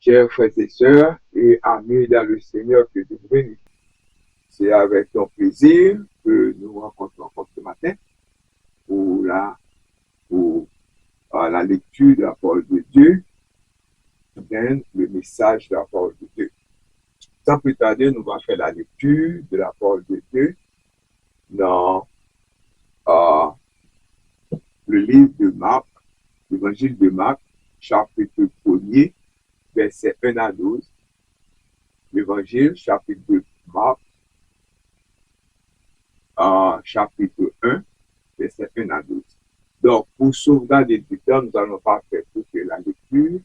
Chers frères et sœurs et amis dans le Seigneur, que Dieu vous bénisse. C'est avec ton plaisir que nous rencontrons encore ce matin pour la lecture de la parole de Dieu, bien le message de la parole de Dieu. Sans plus tarder, nous allons faire la lecture de la parole de Dieu dans le livre de Marc, l'évangile de Marc, chapitre 1er, versets 1 à 12. L'évangile, chapitre 2, Marc, chapitre 1, verset 1 à 12. Donc, pour sauvegarder du temps, nous n'allons pas faire toute la lecture.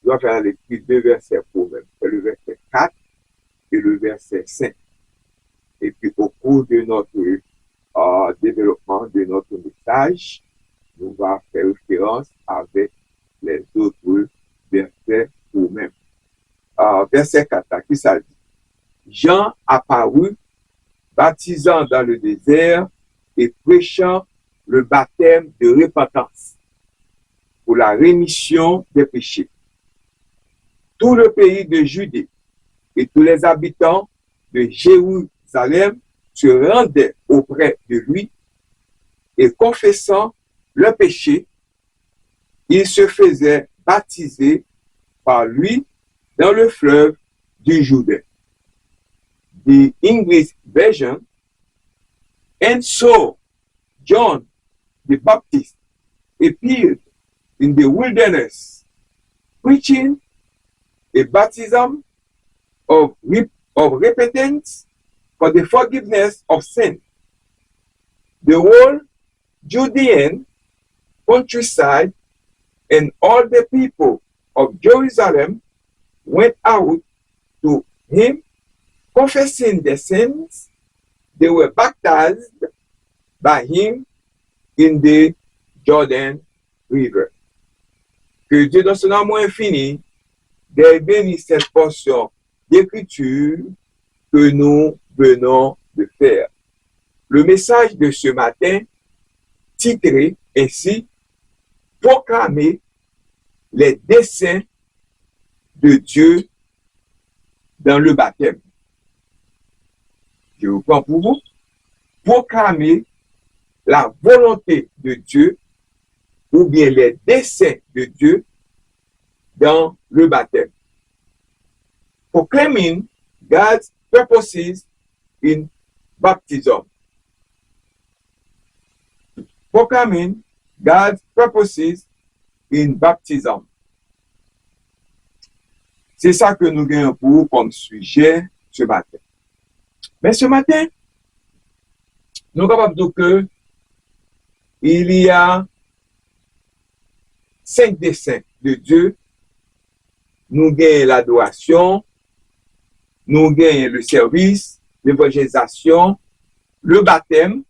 Nous allons faire la lecture de versets pour même. C'est le verset 4 et le verset 5. Et puis, au cours de notre développement de notre message, nous allons faire référence avec les autres versets pour même. Verset 4, à qui ça dit? Jean apparut, baptisant dans le désert et prêchant le baptême de repentance pour la rémission des péchés. Tout le pays de Judée et tous les habitants de Jérusalem se rendaient auprès de lui et confessant leurs péchés, ils se faisaient baptiser par lui dans le fleuve du Jourdain. The English version, and so John the Baptist appeared in the wilderness, preaching a baptism of repentance for the forgiveness of sin. The whole Judean countryside and all the people of Jerusalem went out to him, confessing their sins. They were baptized by him in the Jordan River. Que Dieu, dans son amour infini, bénisse cette portion d'écriture que nous venons de faire. Le message de ce matin, titré ainsi, Proclamer les desseins de Dieu dans le baptême. Je reprends pour vous. Proclamer la volonté de Dieu ou bien les desseins de Dieu dans le baptême. Proclaiming God's purposes in baptism. Proclaiming God's purposes in baptism. C'est ça que nous gagnons pour vous comme sujet ce matin. Mais ce matin, nous sommes capables de dire que il y a 5 desseins de Dieu. Nous gagnons l'adoration, nous gagnons le service, l'évangélisation, le baptême,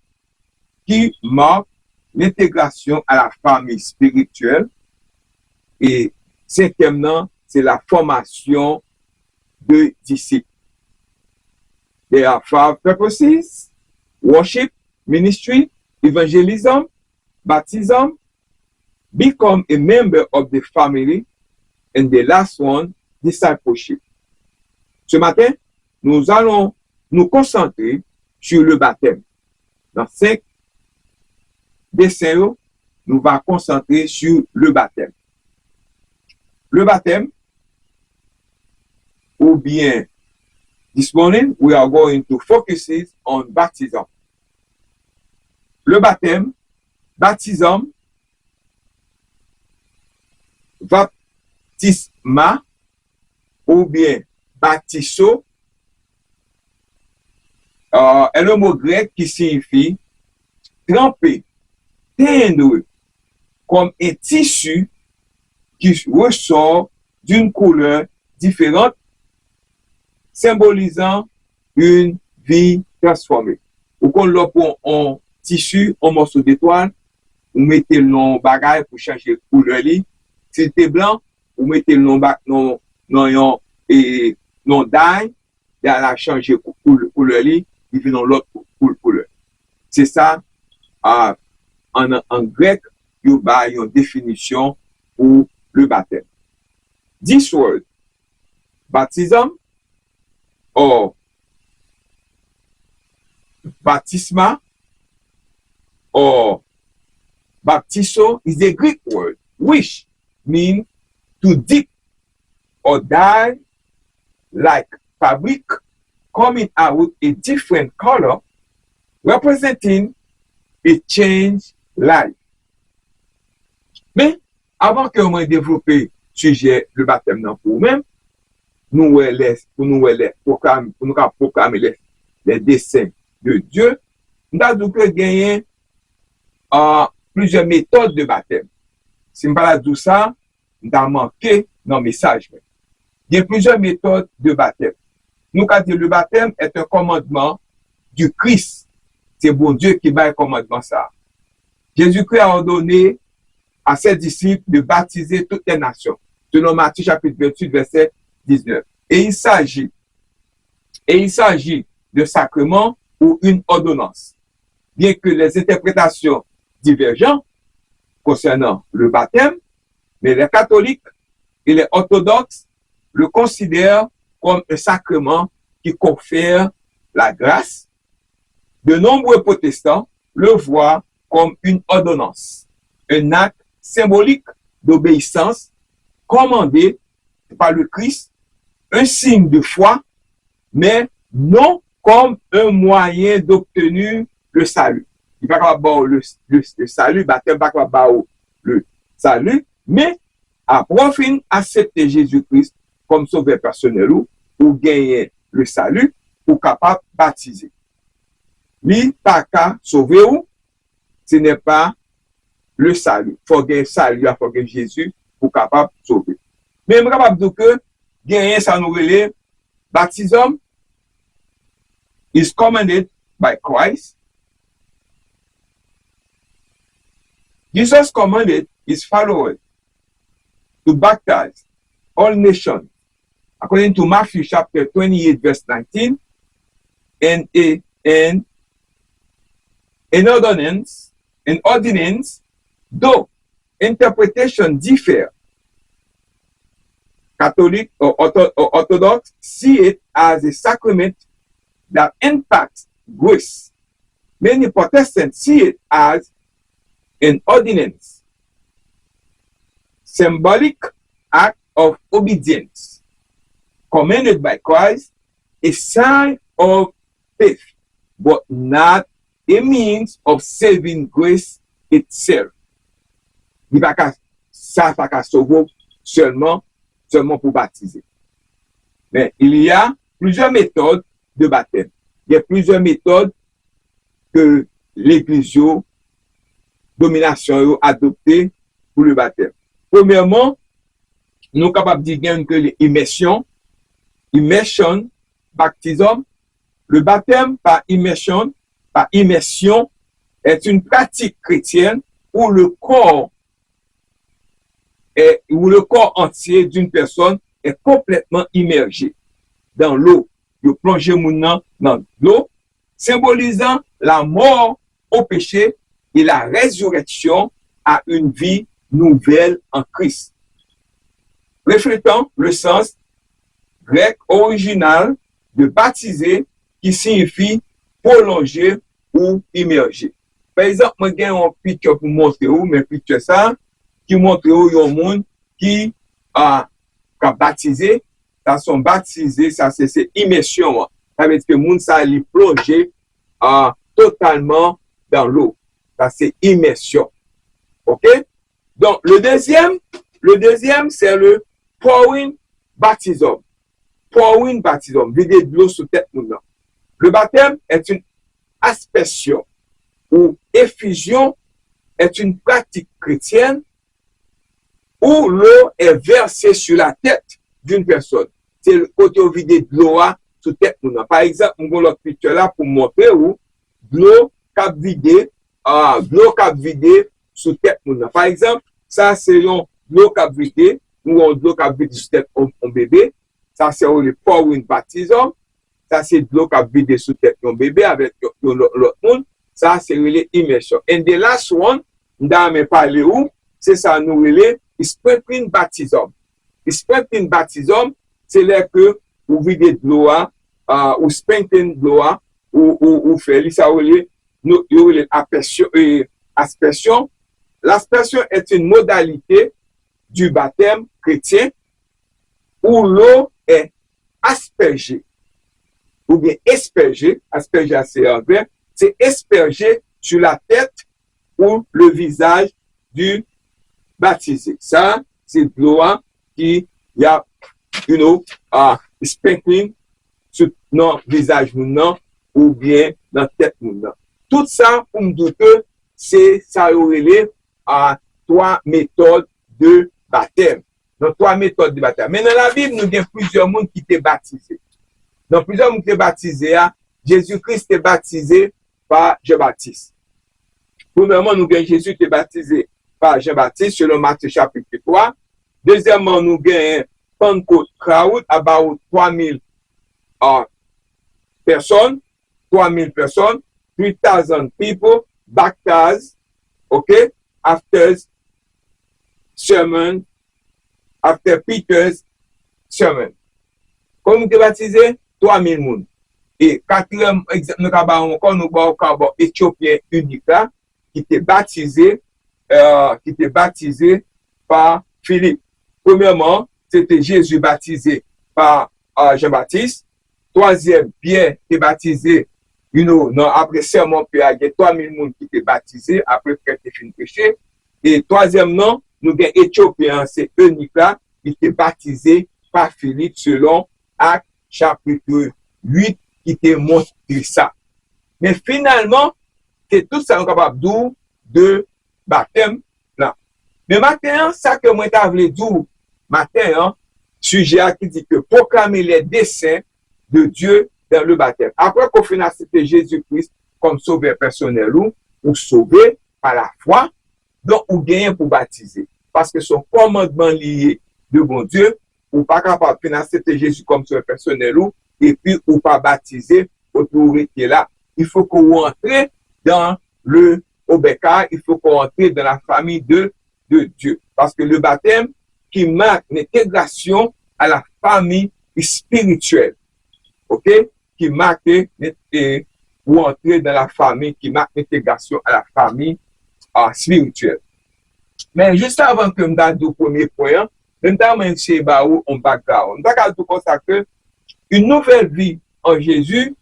qui marque l'intégration à la famille spirituelle. Et cinquièmement, c'est la formation de disciples. There are 5 purposes: worship, ministry, evangelism, baptism, become a member of the family, and the last one, discipleship. Ce matin, nous allons nous concentrer sur le baptême. Dans 5 dessins, nous allons concentrer sur le baptême. Le baptême, ou bien, this morning, we are going to focus on baptism. Le baptême, baptism, baptisma, ou bien baptiso, est le mot grec qui signifie tremper, teindre, comme un tissu qui ressort d'une couleur différente, symbolisant une vie transformée. Ou quand l'on prend un tissu, un morceau d'étoile, vous mettez le nom bagage pour changer couleur. Si c'était blanc, vous mettez le nom d'ail, la changer couleur, il vient dans l'autre couleur. C'est ça, en grec, il y a une définition pour le baptême. This word baptism or baptisma or baptizo is a Greek word which means to dip or dye like fabric, coming out a different color, representing a change life. Mais avant que moi développer sujet le baptême pour vous-même, nous proclamer les desseins de Dieu, nous avons gagné plusieurs méthodes de baptême. Si je parle de ça, nous avons manqué dans le message. Il y a plusieurs méthodes de baptême. Nous avons dit le baptême est un commandement du Christ. C'est bon Dieu qui va un commandement ça. Jésus-Christ a ordonné à ses disciples de baptiser toutes les nations, selon Matthieu chapitre 28, verset 19. Et il s'agit de sacrement ou une ordonnance. Bien que les interprétations divergentes concernant le baptême, mais les catholiques et les orthodoxes le considèrent comme un sacrement qui confère la grâce. De nombreux protestants le voient comme une ordonnance, un acte symbolique d'obéissance commandé par le Christ, un signe de foi, mais non comme un moyen d'obtenir le salut. Il va pas le salut, baptême pas le salut, mais après fin accepter Jésus-Christ comme sauveur personnel ou gagner le salut ou capable de baptiser. Lui, pas qu'à sauver ou, ce n'est pas le salut. Il faut gagner le salut, il faut gagner Jésus pour capable de sauver. Mais je suis capable de dire que gagner ça nous relève, baptism is commanded by Christ. Jesus commanded his followers to baptize all nations, according to Matthew chapter 28, verse 19, and an ordinance, though interpretation differ, Catholic or Orthodox see it as a sacrament that impacts grace. Many Protestants see it as an ordinance, symbolic act of obedience, commanded by Christ, a sign of faith, but not a means of saving grace itself. Il va ça va sauver seulement pour baptiser. Mais il y a plusieurs méthodes de baptême. Il y a plusieurs méthodes que l'Église domination a adoptées pour le baptême. Premièrement, nous sommes capables de dire que l'immersion, baptisme, le baptême par immersion est une pratique chrétienne où le corps entier d'une personne est complètement immergé dans l'eau. Il plonge dans l'eau, symbolisant la mort au péché et la résurrection à une vie nouvelle en Christ. Reflétant le sens grec original de baptiser qui signifie prolonger ou immerger. Par exemple, moi j'ai un picture pour montrer où, mais picture ça, qui montre où il y a un monde qui a baptisé, ça sont baptisés, ça c'est immersion. Ça veut dire que le monde ça est plongé totalement dans l'eau. Ça c'est immersion. OK? Donc le deuxième c'est le pouring baptism. Pouring baptism, vider de l'eau sous tête moun. Le baptême est une aspersion ou effusion est une pratique chrétienne où l'eau est versée sur la tête d'une personne. C'est le côté où vider de l'eau sous tête moun. Par exemple, on va l'autre picture là pour montrer où l'eau cap vidé sous tête moun. Par exemple, ça c'est l'eau cap vidé ou l'eau cap vidé sous tête un bébé. Ça c'est le pouring baptism. Ça c'est de l'eau cap vidé sous tête un bébé avec l'autre monde. Ça c'est l'immersion. And the last one, dans mes parler où c'est ça nous relève sprinkling baptism. Sprinkling baptism c'est là que vous videz de l'eau, ou sprinkling de l'eau, ou fait, ça aspersion. L'aspersion est une modalité du baptême chrétien où l'eau est aspergée, ou bien aspergée c'est anglais, c'est aspergée sur la tête ou le visage du baptisé. Ça, c'est de l'eau qui y a, sprinkling sur notre visage ou bien dans la tête. Tout ça, pour me dire que c'est ça relève à 3 méthodes de baptême. Donc, 3 méthodes de baptême. Mais dans la Bible, nous avons plusieurs mondes qui étaient baptisés. Dans plusieurs mondes qui étaient baptisés, Jésus-Christ est baptisé par Jean-Baptiste. Premièrement, nous avons Jésus qui est baptisé par Jean-Baptiste, selon Matthieu chapitre 3. Deuxièmement, nous avons Pentecôte crowd, about 3000 personnes, 3000 personnes, 3000 people, baptized, okay, after sermon, after Peter's sermon. Comme nous sommes baptisés, 3000 personnes. Et quatrième exemple, nous avons Éthiopien unique là, qui était baptisé par Philippe. Premièrement, c'était Jésus baptisé par Jean-Baptiste. Troisième, Pierre est baptisé, après sermon Pierre, il y a 3000 personnes qui étaient baptisés après prêtre fini péché. Et troisièmement, nous avons Éthiopien, c'est unique là, qui était baptisé par Philippe selon Actes chapitre 8 qui te montre ça. Mais finalement, c'est tout ça capable de baptême là. Mais maintenant, ça que moi t'avais voulu dire matin, sujet qui dit que proclamer les desseins de Dieu dans le baptême. Après qu'on finisse accepter Jésus-Christ comme sauveur personnel ou sauvé par la foi, donc ou gagner pour baptiser. Parce que son commandement lié de bon Dieu, ou pas capable de accepter Jésus comme sauveur personnel et puis ou pas baptiser autorité là. Il faut qu'on entre dans le Obeka, il faut qu'on entre dans la famille de Dieu. Parce que le baptême qui marque l'intégration à la famille spirituelle, ok, qui marque ou entrer dans la famille, qui marque l'intégration à la famille spirituelle. Mais juste avant que je me au premier point, même temps, je un background. On comme ça que une nouvelle vie en Jésus,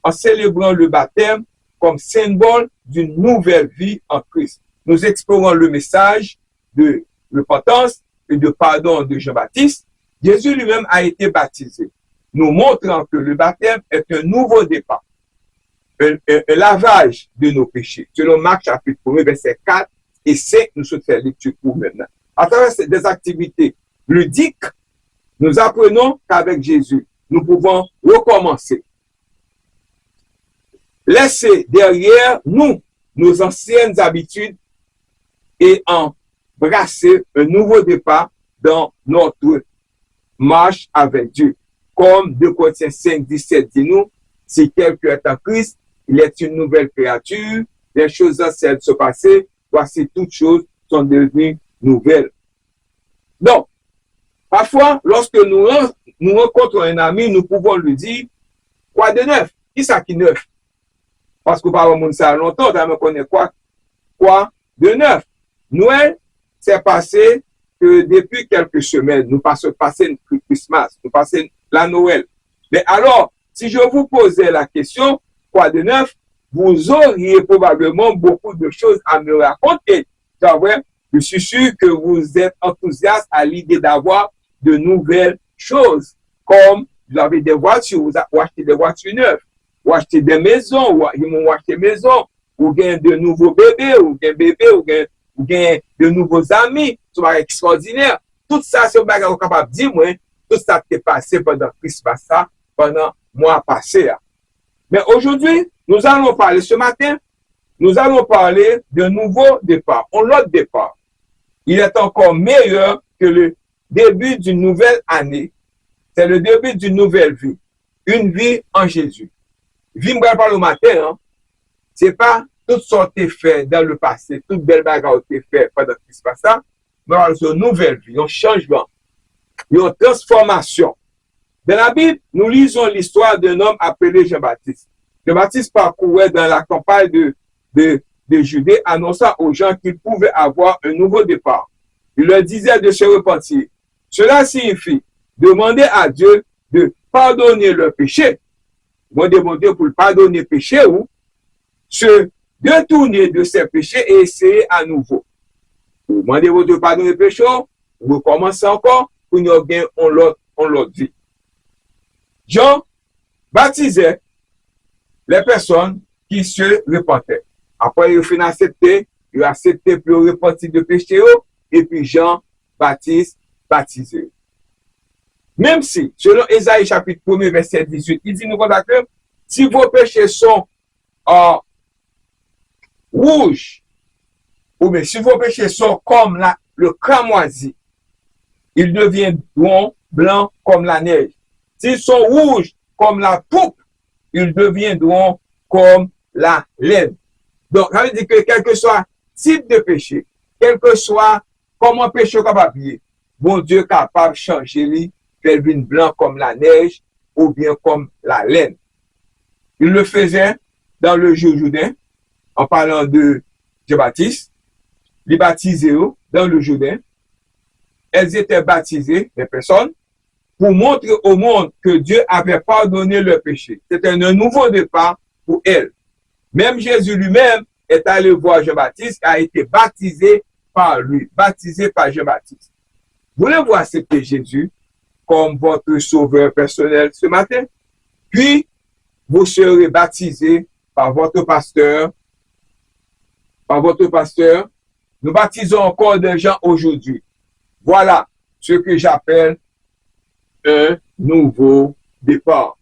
en célébrant le baptême comme symbole d'une nouvelle vie en Christ. Nous explorons le message de repentance et de pardon de Jean-Baptiste. Jésus lui-même a été baptisé, nous montrant que le baptême est un nouveau départ, un lavage de nos péchés. Selon Marc chapitre 1, verset 4 et 5, nous sommes fait lecture pour maintenant. À travers des activités ludiques, nous apprenons qu'avec Jésus, nous pouvons recommencer. Laisser derrière nous nos anciennes habitudes et embrasser un nouveau départ dans notre marche avec Dieu. Comme 2 Corinthiens 5, 17 dit nous, si quelqu'un est en Christ, il est une nouvelle créature, les choses anciennes sont passées, voici toutes choses sont devenues nouvelles. Donc, parfois, lorsque nous rencontrons un ami, nous pouvons lui dire, quoi de neuf? Qui ça qui neuf? Parce que par exemple, ça longtemps, on connaît quoi de neuf? Noël, c'est passé que depuis quelques semaines, nous passons passer le Christmas, nous passons la Noël. Mais alors, si je vous posais la question, quoi de neuf? Vous auriez probablement beaucoup de choses à me raconter. Je suis sûr que vous êtes enthousiaste à l'idée d'avoir de nouvelles choses, comme vous avez des voitures, vous achetez des voitures neuves, ou acheter des maisons, ou ils m'ont acheté des maisons, ou gain de nouveaux bébés, ou gain de nouveaux amis, c'est extraordinaire. Tout ça, c'est ce que capable de dire, moi, tout ça qui est passé pendant Christmas, pendant le mois passé. Mais aujourd'hui, nous allons parler, ce matin, nous allons parler d'un nouveau départ, un autre départ. Il est encore meilleur que le début d'une nouvelle année. C'est le début d'une nouvelle vie. Une vie en Jésus. Vie, je parle au matin, c'est pas tout ce qui est fait dans le passé, toute belle bagarre qui est fait pendant ce qui se passe, mais c'est une nouvelle vie, un changement, une transformation. Dans la Bible, nous lisons l'histoire d'un homme appelé Jean-Baptiste. Jean-Baptiste parcourait dans la campagne de Judée, annonçant aux gens qu'ils pouvaient avoir un nouveau départ. Il leur disait de se repentir. Cela signifie demander à Dieu de pardonner leurs péchés. Demander à Dieu pour pardonner les péchés ou se détourner de ses péchés et essayer à nouveau. Vous demandez à Dieu de pardonner les péchés, vous recommencez encore pour nous gagner l'autre vie. Jean baptisait les personnes qui se repentaient. Après, il a accepté pour repentir de péché et puis Jean Baptiste baptisé. Même si, selon Ésaïe chapitre 1, verset 18, il dit nous que si vos péchés sont rouges, ou bien si vos péchés sont comme le cramoisi, ils deviendront blancs comme la neige. S'ils sont rouges comme la pourpre, ils deviendront comme la laine. Donc, ça veut dire que quel que soit type de péché, quel que soit comment péché capable, bon Dieu capable de changer lui, faire une blanc comme la neige ou bien comme la laine. Il le faisait dans le Jourdain, en parlant de Jean-Baptiste, les baptisés dans le Jourdain. Elles étaient baptisées, les personnes, pour montrer au monde que Dieu avait pardonné leurs péchés. C'était un nouveau départ pour elles. Même Jésus lui-même est allé voir Jean-Baptiste, a été baptisé par lui, baptisé par Jean-Baptiste. Voulez-vous accepter Jésus comme votre sauveur personnel ce matin? Puis, vous serez baptisé par votre pasteur. Par votre pasteur. Nous baptisons encore des gens aujourd'hui. Voilà ce que j'appelle un nouveau départ.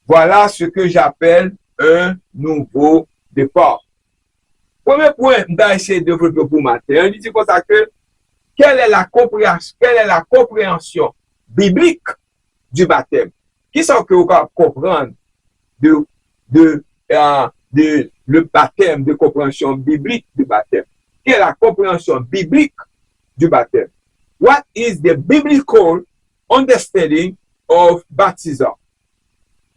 Voilà ce que j'appelle un nouveau départ. Premier point, je vais essayer de développer pour matin. Il dit comme ça que quelle est la compréhension biblique du baptême? Qui sont que vous pouvez comprendre le baptême, de compréhension biblique du baptême? Quelle est la compréhension biblique du baptême? What is the biblical understanding of baptism?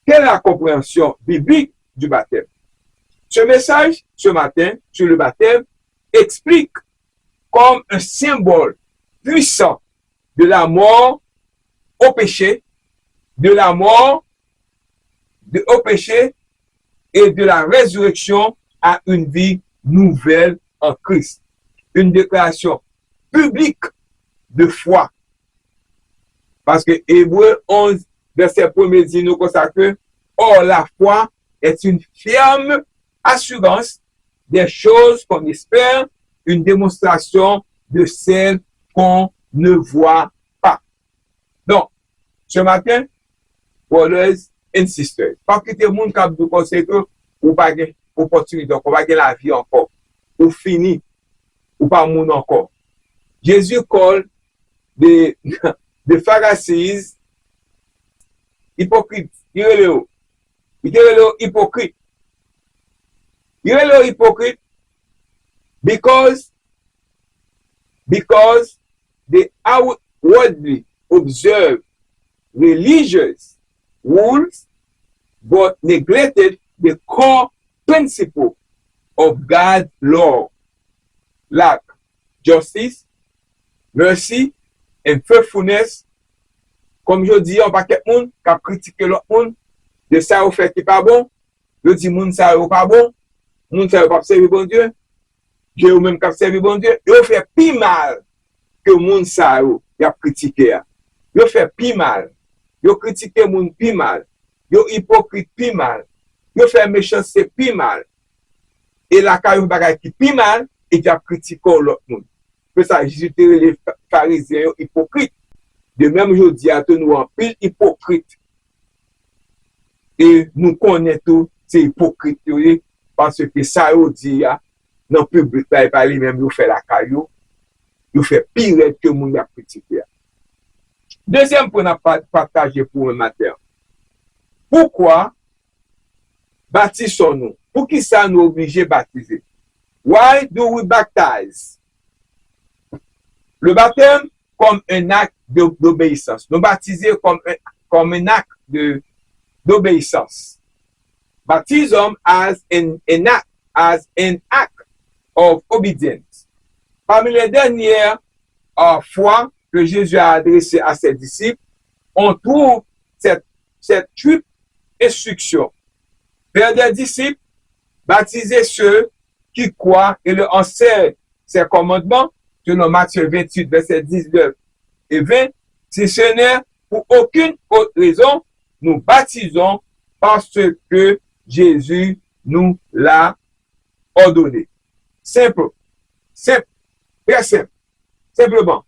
Quelle est la compréhension biblique du baptême? Ce message, ce matin, sur le baptême, explique comme un symbole puissant de la mort au péché, de la mort au péché et de la résurrection à une vie nouvelle en Christ. Une déclaration publique de foi. Parce que Hébreux 11, verset 1 dit nous comme ça que or la foi est une ferme assurance des choses qu'on espère, une démonstration de celles qu'on ne voit pas. Donc, ce matin, brothers and sisters, pas que tout le monde qui vous conseille que ou pas de opportunité, donc on va gagner la vie encore, ou fini, ou pas moun encore. Jésus call des Pharisees hypocrites. Il est hypocrite. Il est hypocrite because they outwardly observe religious rules but neglected the core principle of God's law, like justice, mercy, and faithfulness. Comme je dis, on va quelqu'un qui a critiqué l'autre monde, de ça au fait qui pas bon, je dis moun ça ou pas bon, moun ça pas servir bon Dieu, Dieu ou même qui servir bon Dieu, il fait plus mal que moun ça ou y a critiqué. Il fait plus mal. Il critiqué moun plus mal. Il hypocrite plus mal. Il fait méchanceté plus mal. Et la caillou bagay qui plus mal et il a critiqué l'autre monde. C'est ça, Jésus les pharisiens hypocrites. De même aujourd'hui, nous en pile hypocrite. Et nous connaissons tout ces hypocrites parce que ça dit dans le public, pas lui-même, il fait la caillou, il fait pire que le monde a critiqué. Deuxième point à partager pour un matin. Pourquoi baptisons-nous? Pour qui ça nous oblige à baptiser? Why do we baptize? Le baptême comme un acte d'obéissance. Nous baptiser comme comme un acte d'obéissance. Baptism as an act of obedience. Parmi les dernières fois que Jésus a adressé à ses disciples, on trouve cette triple instruction. Faire des disciples, baptiser ceux qui croient et leur enseignent ses commandements, selon Matthieu 28, versets 19 et 20. Si ce n'est pour aucune autre raison, nous baptisons parce que Jésus nous l'a ordonné. Simple, très simple. Simplement,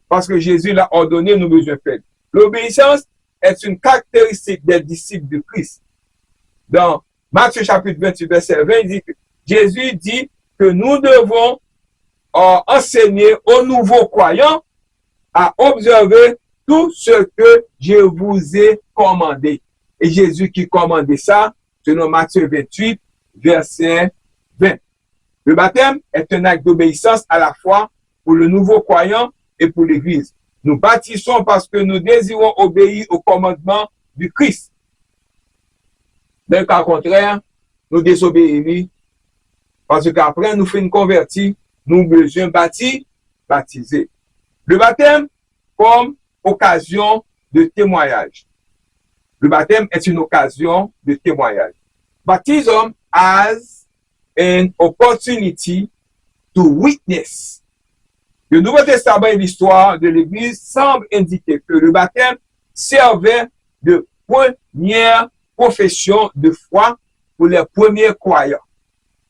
parce que Jésus l'a ordonné, nous besoin faire. L'obéissance est une caractéristique des disciples de Christ. Dans Matthieu chapitre 28, verset 20, Jésus dit que nous devons enseigner aux nouveaux croyants à observer tout ce que je vous ai commandé. Et Jésus qui commandait ça, selon Matthieu 28, verset 20. Le baptême est un acte d'obéissance à la fois pour le nouveau croyant et pour l'Église. Nous baptisons parce que nous désirons obéir au commandement du Christ. Dans le cas contraire, nous désobéissons parce qu'après nous faisons une convertie, nous besoin baptiser. Le baptême comme occasion de témoignage. Le baptême est une occasion de témoignage. Baptism as an opportunity to witness. Le Nouveau Testament et l'histoire de l'Église semblent indiquer que le baptême servait de première profession de foi pour les premiers croyants.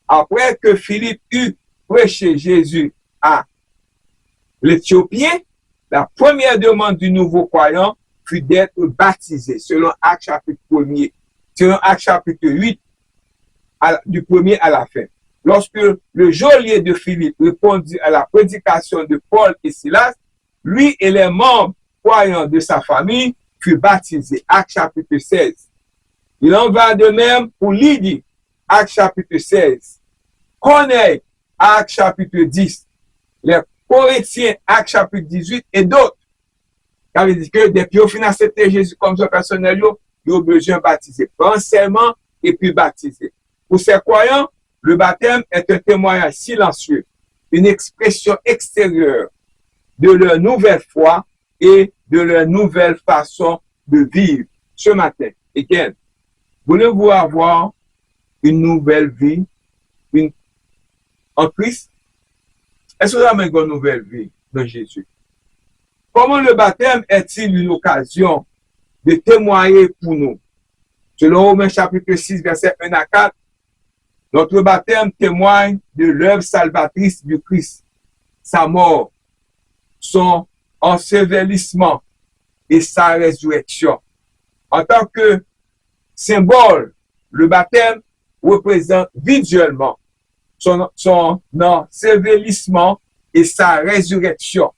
Après que Philippe eut prêché Jésus à l'Éthiopien, la première demande du nouveau croyant fut d'être baptisé, selon Actes chapitre 1er, selon Actes chapitre 8, du premier à la fin. Lorsque le geôlier de Philippe répondit à la prédication de Paul et Silas, lui et les membres croyants de sa famille furent baptisés. Actes chapitre 16. Il en va de même pour Lydie, Actes chapitre 16. Corneille, Actes chapitre 10. Les Corinthiens, Actes chapitre 18 et d'autres. Car il dit que depuis au final accepté Jésus comme son personnel, ils ont besoin de baptiser. Prendre serment et puis baptiser. Pour ces croyants, le baptême est un témoignage silencieux, une expression extérieure de leur nouvelle foi et de leur nouvelle façon de vivre. Ce matin, again, voulez-vous avoir une nouvelle vie en Christ? Est-ce que vous avez une nouvelle vie dans Jésus? Comment le baptême est-il une occasion de témoigner pour nous? Selon Romains chapitre 6, verset 1 à 4, notre baptême témoigne de l'œuvre salvatrice du Christ, sa mort, son ensevelissement et sa résurrection. En tant que symbole, le baptême représente visuellement son ensevelissement et sa résurrection.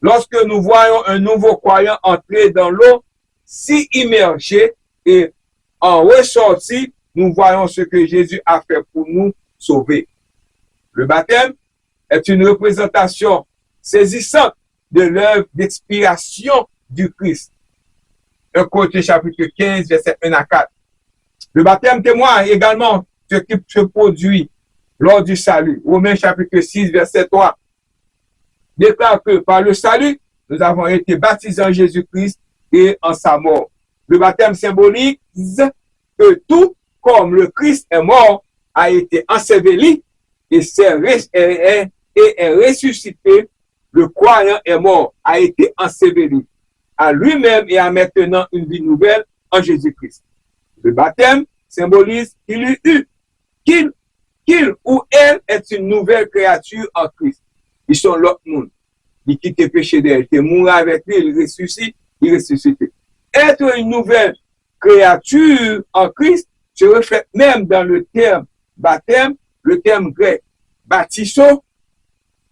Lorsque nous voyons un nouveau croyant entrer dans l'eau, s'y immerger et en ressortir, nous voyons ce que Jésus a fait pour nous sauver. Le baptême est une représentation saisissante de l'œuvre d'expiation du Christ. 1 Corinthiens chapitre 15, verset 1 à 4. Le baptême témoigne également ce qui se produit lors du salut. Romains chapitre 6, verset 3. Déclare que par le salut, nous avons été baptisés en Jésus-Christ et en sa mort. Le baptême symbolise que tout comme le Christ est mort, a été enseveli et est ressuscité, le croyant est mort, a été enseveli à lui-même et a maintenant une vie nouvelle en Jésus-Christ. Le baptême symbolise qu'il ou elle est une nouvelle créature en Christ. Ils sont l'autre monde. Il quitte le péché d'elle, il mourra avec lui, il ressuscite. Être une nouvelle créature en Christ se reflète même dans le terme baptême, le terme grec baptiso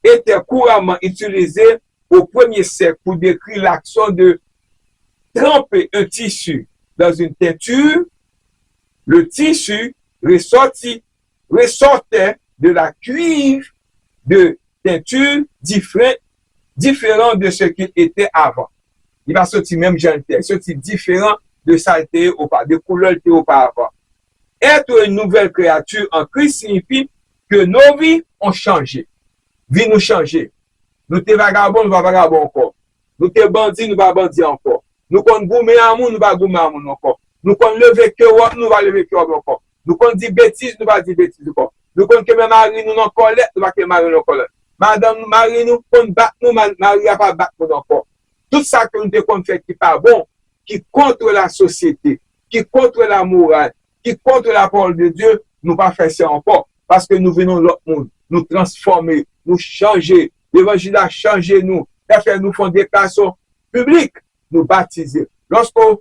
était couramment utilisé au premier siècle pour décrire l'action de tremper un tissu dans une teinture. Le tissu ressortait de la cuivre de teinture différent de ce qu'il était avant. il va sortir même gentil, sortir différent de saleté ou pas, de couleur auparavant. Être une nouvelle créature en Christ signifie que nos vies ont changé. Vie nous changé. Nous te vagabond, nous pas vagabond encore. Nous te bandit, nous pas bandit encore. Nous qu'on goumer amour, nous pas goumer amour encore. Nous qu'on lever cœur, nous pas lever cœur encore. Nous qu'on dit bêtise, nous pas dit bêtise encore. Nous qu'on que mari nous non colère, nous pas que mari nous colère. Madame nous mari nous qu'on bat nous, mari a pas battre nous encore. Tout ça que nous devons faire qui pas bon, qui contre la société, qui contre la morale, qui contre la parole de Dieu, nous pas faire ça encore. Parce que nous venons de l'autre monde, nous transformer, nous changer. L'évangile a changé nous. Il a fait nous faire des déclarations publiques, nous baptiser. Lorsqu'on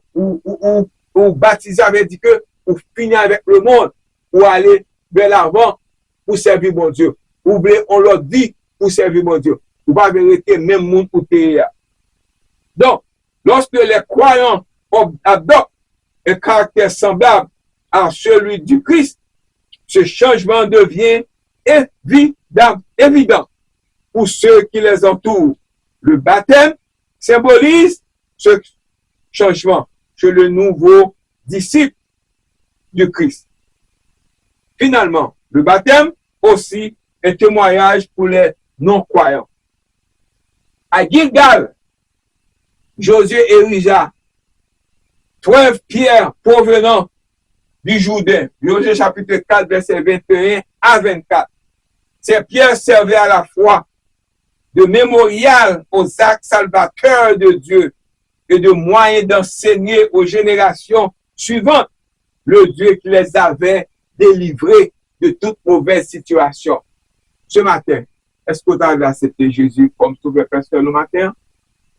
baptise, avait dit que pour finir avec le monde, pour aller vers l'avant, pour servir mon Dieu. Oubliez, on leur dit pour servir mon Dieu. Pour pas vérité, même monde pour terre. Donc, lorsque les croyants adoptent un caractère semblable à celui du Christ, ce changement devient évident pour ceux qui les entourent. Le baptême symbolise ce changement chez le nouveau disciple du Christ. Finalement, le baptême aussi est un témoignage pour les non-croyants. À Gilgal, Josué érigea 13 pierres provenant du Jourdain. Josué chapitre 4, verset 21 à 24. Ces pierres servaient à la fois de mémorial aux actes salvateurs de Dieu et de moyen d'enseigner aux générations suivantes le Dieu qui les avait délivrés de toute mauvaise situation. Ce matin, est-ce que vous avez accepté Jésus comme sauveur personnel le matin?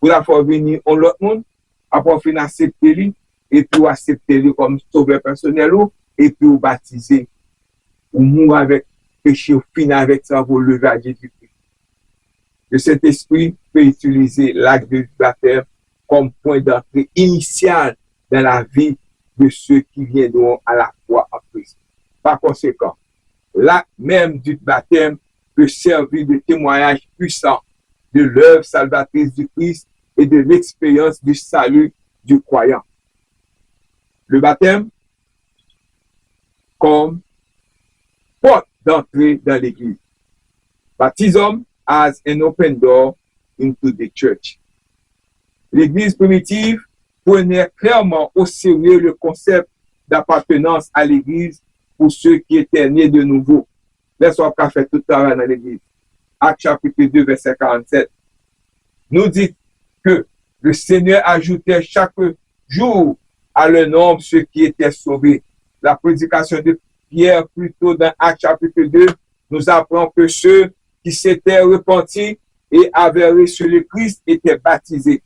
Pour la faire venir en l'autre monde, après finir accepter lui, et puis accepter lui comme sauveur personnel, et puis vous baptiser, ou mourir avec péché, ou finir avec ça, vous lever à Jésus-Christ. Le Saint-Esprit peut utiliser l'acte de baptême comme point d'entrée initial dans la vie de ceux qui viendront à la foi en Christ. Par conséquent, l'acte même du baptême peut servir de témoignage puissant de l'œuvre salvatrice du Christ et de l'expérience du salut du croyant. Le baptême comme porte d'entrée dans l'Église. Baptism as an open door into the church. L'Église primitive prenait clairement au sérieux le concept d'appartenance à l'Église pour ceux qui étaient nés de nouveau. Laissons qu'à faire tout à l'heure dans l'Église. Acte chapitre 2, verset 47. Nous dit que le Seigneur ajoutait chaque jour à leur nombre ceux qui étaient sauvés. La prédication de Pierre, plutôt dans Acte chapitre 2, nous apprend que ceux qui s'étaient repentis et avaient reçu le Christ étaient baptisés.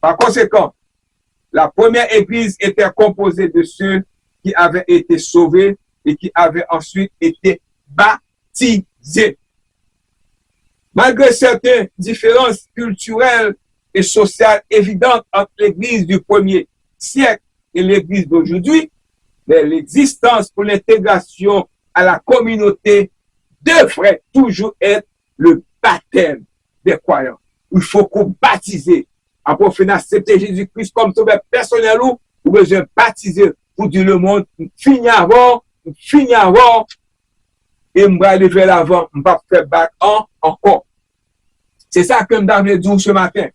Par conséquent, la première église était composée de ceux qui avaient été sauvés et qui avaient ensuite été baptisés. Malgré certaines différences culturelles et sociales évidentes entre l'église du premier siècle et l'église d'aujourd'hui, l'existence pour l'intégration à la communauté devrait toujours être le baptême des croyants. Il faut qu'on baptise. Après, finir accepter Jésus-Christ comme sauveur personnel ou besoin baptiser pour dire le monde, finir avant, et me aller vers l'avant, me pas faire battre encore. C'est ça que je dire ce matin.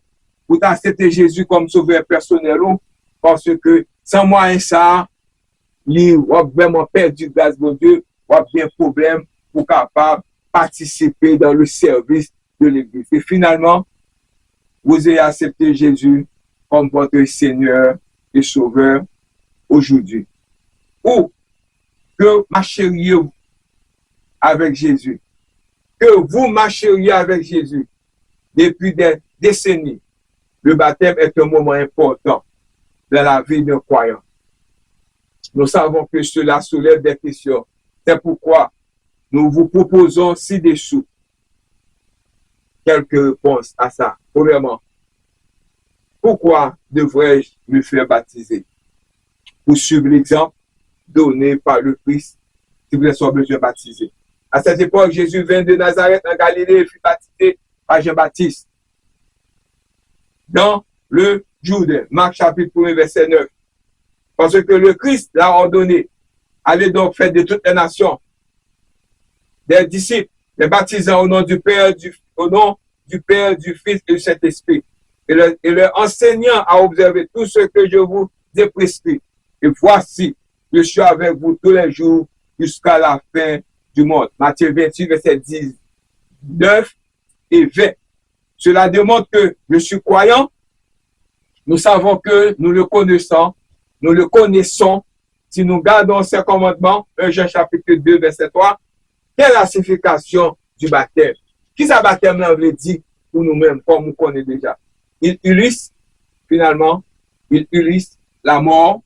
Pour accepter Jésus comme sauveur personnel parce que sans moi ça, il va vraiment perdu grâce de Dieu, va bien problème pour capable participer dans le service de l'Église. Et finalement, vous ayez accepté Jésus comme votre Seigneur et Sauveur aujourd'hui. Ou que marcheriez-vous avec Jésus? Que vous marcheriez avec Jésus depuis des décennies. Le baptême est un moment important dans la vie d'un croyant. Nous savons que cela soulève des questions. C'est pourquoi nous vous proposons ci-dessous quelques réponses à ça. Premièrement, pourquoi devrais-je me faire baptiser? Pour suivre l'exemple donné par le Christ, si vous êtes besoin de baptiser. À cette époque, Jésus vint de Nazareth en Galilée et fut baptisé par Jean-Baptiste dans le Jourdain. Marc chapitre 1, verset 9. Parce que le Christ l'a ordonné. Allez donc faire de toutes les nations des disciples, les baptisant au nom du Père, du Fils et du Saint-Esprit. Et leur enseignant à observer tout ce que je vous ai prescrit. Et voici, je suis avec vous tous les jours jusqu'à la fin du monde. Matthieu 28, verset 19 et 20. Cela démontre que je suis croyant. Nous savons que nous le connaissons si nous gardons ses commandements. 1 Jean chapitre 2, verset 3. Quelle est la signification du baptême? Qui ça baptême là veut dire pour nous-mêmes, comme nous connaissons déjà? Il illustre, finalement, la mort,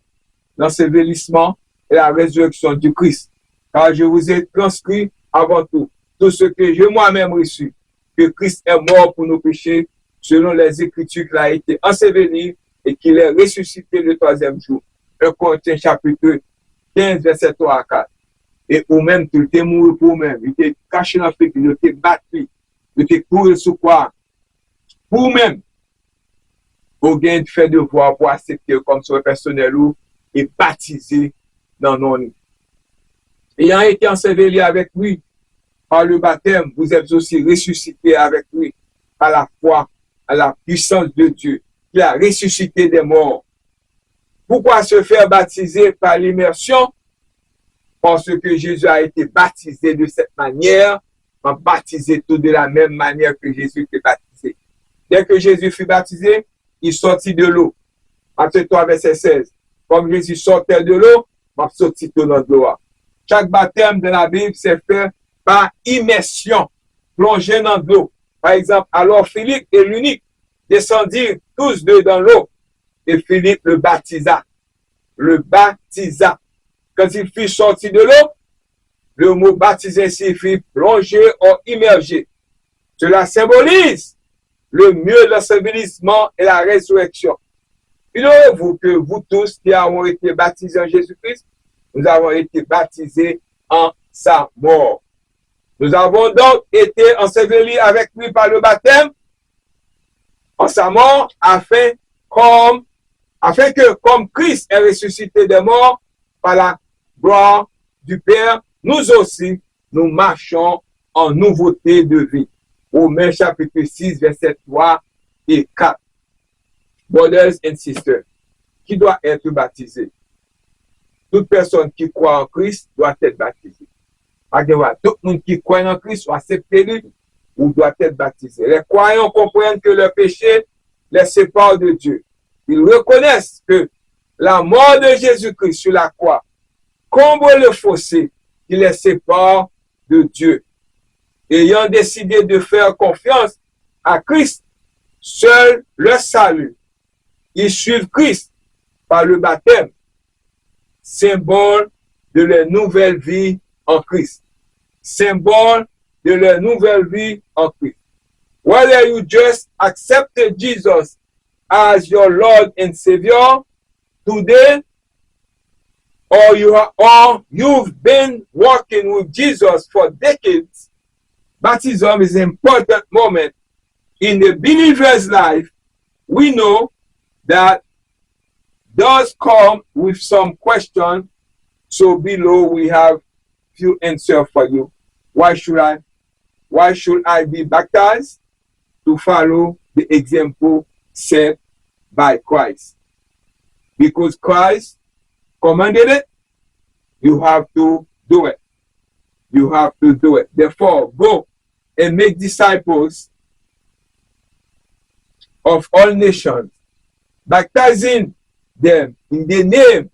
l'ensevelissement et la résurrection du Christ. Car je vous ai transcrit avant tout ce que j'ai moi-même reçu, que Christ est mort pour nos péchés, selon les Écritures qu'il a été enseveli et qu'il est ressuscité le troisième jour. 1 Corinthiens chapitre 15, verset 3 à 4. Et ou même, tu t'es mort pour vous-même. Il t'est caché dans le fait qu'il t'est battu. Il t'est couru sous quoi? Pour vous-même. Au gain de faire devoir pour accepter comme son personnel ou et baptisé dans nos noms. Ayant été enseveli avec lui par le baptême, vous êtes aussi ressuscités avec lui par la foi, à la puissance de Dieu, qui a ressuscité des morts. Pourquoi se faire baptiser par l'immersion? Parce que Jésus a été baptisé de cette manière, baptisé tout de la même manière que Jésus était baptisé. Dès que Jésus fut baptisé, il sortit de l'eau. Matthieu 3, verset 16. Comme Jésus sortait de l'eau, il sortit de l'eau. Chaque baptême de la Bible s'est fait par immersion, plongé dans l'eau. Par exemple, alors Philippe et l'unique descendirent tous deux dans l'eau et Philippe le baptisa. Quand il fut sorti de l'eau, le mot baptisé signifie plonger ou immerger. Cela symbolise le mieux l'ensevelissement et la résurrection. Ignorez-vous que vous tous qui avons été baptisés en Jésus-Christ, nous avons été baptisés en sa mort. Nous avons donc été ensevelis avec lui par le baptême en sa mort afin que comme Christ est ressuscité des morts par la gloire du Père, nous aussi, nous marchons en nouveauté de vie. Romains chapitre 6, verset 3 et 4. Brothers and sisters, qui doit être baptisé? Toute personne qui croit en Christ doit être baptisée. Tout le monde qui croit en Christ soit accepté ou doit être baptisé. Les croyants comprennent que leur péché les sépare de Dieu. Ils reconnaissent que la mort de Jésus-Christ sur la croix comble le fossé qui les sépare de Dieu. Ayant décidé de faire confiance à Christ, seul le salut. Ils suivent Christ par le baptême, symbole de leur nouvelle vie en Christ. Symbole de leur nouvelle vie en Christ. Whether you just accepted Jesus as your Lord and Savior today, or you've been walking with Jesus for decades, baptism is an important moment in the believer's life. We know that does come with some question. So below we have few answers for you. Why should I be baptized? To follow the example set by Christ. Because Christ commanded it, you have to do it. You have to do it. Therefore, go and make disciples of all nations, baptizing them in the name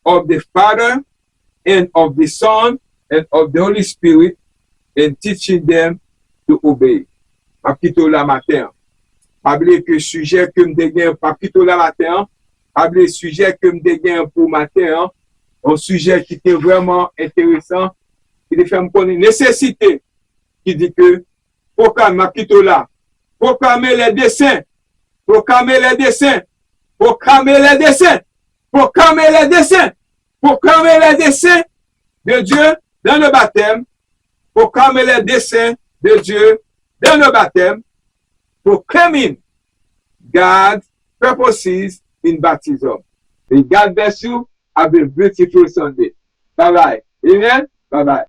of the Father and of the Son and of the Holy Spirit, and teaching them to obey. Papito la matin. Pable que sujet que me dégaine, papito la matin. Pable sujet que me dégaine pour matin. Un sujet qui était vraiment intéressant. Il fait me connaître nécessité. Qui dit que, proclamer là. Proclamer les desseins. Proclamer les desseins. Proclamer les desseins. Proclamer les desseins. Proclamer les desseins de Dieu dans le baptême. Proclamer les desseins de Dieu dans le baptême. Proclaiming God's purposes in baptism. May God bless you. Have a beautiful Sunday. Bye bye. Amen. Bye bye.